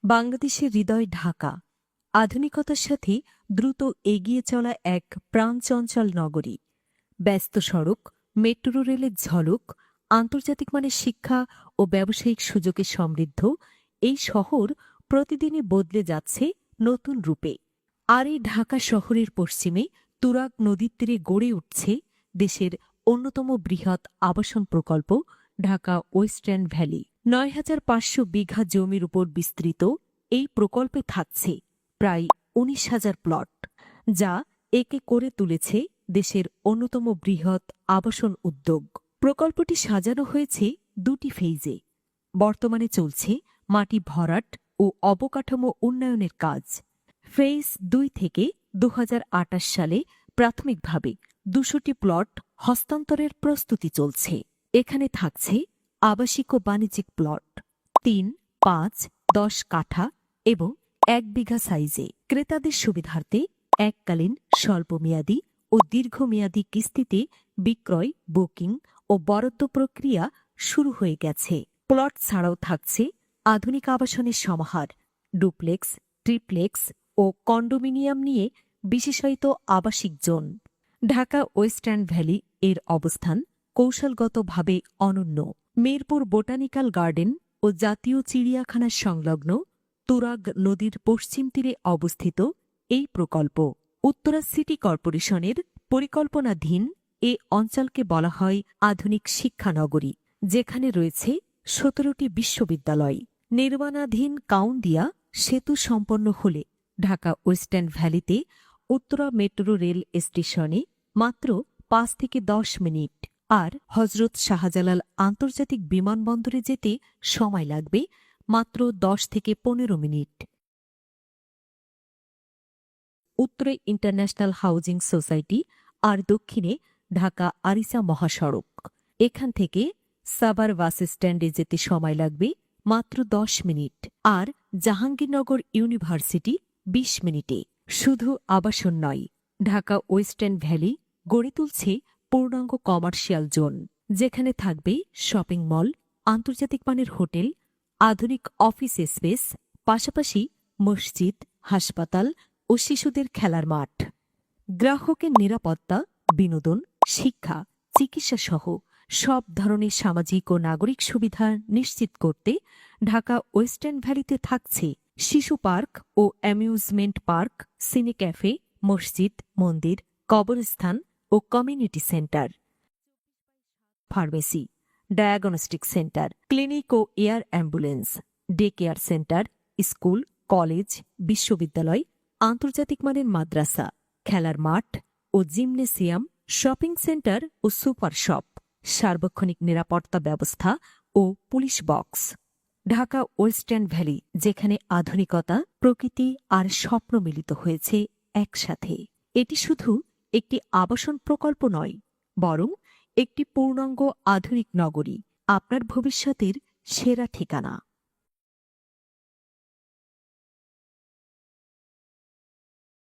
বাংলাদেশের হৃদয় ঢাকা, আধুনিকতার সাথে দ্রুত এগিয়ে চলা এক প্রাণচঞ্চল নগরী। ব্যস্ত সড়ক, মেট্রো রেলের ঝলক, আন্তর্জাতিক মানের শিক্ষা ও ব্যবসায়িক সুযোগে সমৃদ্ধ এই শহর প্রতিদিনই বদলে যাচ্ছে নতুন রূপে। আর এই ঢাকা শহরের পশ্চিমে তুরাগ নদীর তীরে গড়ে উঠছে দেশের অন্যতম বৃহৎ আবাসন প্রকল্প ঢাকা ওয়েস্টার্ন ভ্যালি। ৯,৫০০ বিঘা জমির উপর বিস্তৃত এই প্রকল্পে থাকছে প্রায় ১৯,০০০ প্লট, যা একে করে তুলেছে দেশের অন্যতম বৃহৎ আবাসন উদ্যোগ। প্রকল্পটি সাজানো হয়েছে দুটি ফেইজে। বর্তমানে চলছে মাটি ভরাট ও অবকাঠামো উন্নয়নের কাজ। ফেজ ২ থেকে ২০২৮ সালে প্রাথমিকভাবে ২০০টি প্লট হস্তান্তরের প্রস্তুতি চলছে। এখানে থাকছে আবাসিক ও বাণিজ্যিক প্লট ৩, ৫, ১০ কাঠা এবং ১ বিঘা সাইজে। ক্রেতাদের সুবিধার্থে এককালীন, স্বল্পমেয়াদী ও দীর্ঘমেয়াদী কিস্তিতে বিক্রয়, বুকিং ও বরাদ্দ প্রক্রিয়া শুরু হয়ে গেছে। প্লট ছাড়াও থাকছে আধুনিক আবাসনের সমাহার, ডুপ্লেক্স, ট্রিপ্লেক্স ও কন্ডোমিনিয়াম নিয়ে বিশেষায়িত আবাসিক জোন। ঢাকা ওয়েস্টার্ন ভ্যালি এর অবস্থান কৌশলগতভাবে অনন্য। মিরপুর বোটানিক্যাল গার্ডেন ও জাতীয় চিড়িয়াখানার সংলগ্ন তুরাগ নদীর পশ্চিম তীরে অবস্থিত এই প্রকল্প উত্তরা সিটি কর্পোরেশনের পরিকল্পনাধীন এ অঞ্চলকে বলা হয় আধুনিক শিক্ষানগরী, যেখানে রয়েছে ১৭টি বিশ্ববিদ্যালয়। নির্মাণাধীন কাউন্দিয়া সেতু সম্পন্ন হলে ঢাকা ওয়েস্টার্ন ভ্যালিতে উত্তরা মেট্রো রেল স্টেশনে মাত্র ৫ থেকে ১০ মিনিট, আর হজরত শাহজালাল আন্তর্জাতিক বিমানবন্দরে যেতে সময় লাগবে মাত্র ১০ থেকে ১৫ মিনিট। উত্তরে ইন্টারন্যাশনাল হাউজিং সোসাইটি আর দক্ষিণে ঢাকা আরিচা মহাসড়ক। এখান থেকে সাভার বাস স্ট্যান্ডে যেতে সময় লাগবে মাত্র ১০ মিনিট, আর জাহাঙ্গীরনগর ইউনিভার্সিটি ২০ মিনিটে। শুধু আবাসন নয়, ঢাকা ওয়েস্টার্ন ভ্যালি গড়ে তুলছে পূর্ণাঙ্গ কমার্শিয়াল জোন, যেখানে থাকবে শপিং মল, আন্তর্জাতিক মানের হোটেল, আধুনিক অফিস স্পেস, পাশাপাশি মসজিদ, হাসপাতাল ও শিশুদের খেলার মাঠ। গ্রাহকের নিরাপত্তা, বিনোদন, শিক্ষা, চিকিৎসা সহ সব ধরনের সামাজিক ও নাগরিক সুবিধা নিশ্চিত করতে ঢাকা ওয়েস্টার্ন ভ্যালিতে থাকছে শিশু পার্ক ও অ্যামিউজমেন্ট পার্ক, সিনে ক্যাফে, মসজিদ, মন্দির, কবরস্থান ও community centre, pharmacy, diagnostic centre, clinic ও air ambulance, day care centre, school, college, বিশ্ববিদ্যালয়, আন্তর্জাতিক মানের মাদ্রাসা, খেলার মাঠ ও জিমনেসিয়াম, শপিং সেন্টার ও সুপার শপ, সার্বক্ষণিক নিরাপত্তা ব্যবস্থা ও police box. Dhaka western valley, যেখানে আধুনিকতা, প্রকৃতি আর স্বপ্ন মিলিত হয়েছে একসাথে। এটি শুধু একটি আবাসন প্রকল্প নয়, বরং একটি পূর্ণাঙ্গ আধুনিক নগরী, আপনার ভবিষ্যতের সেরা ঠিকানা।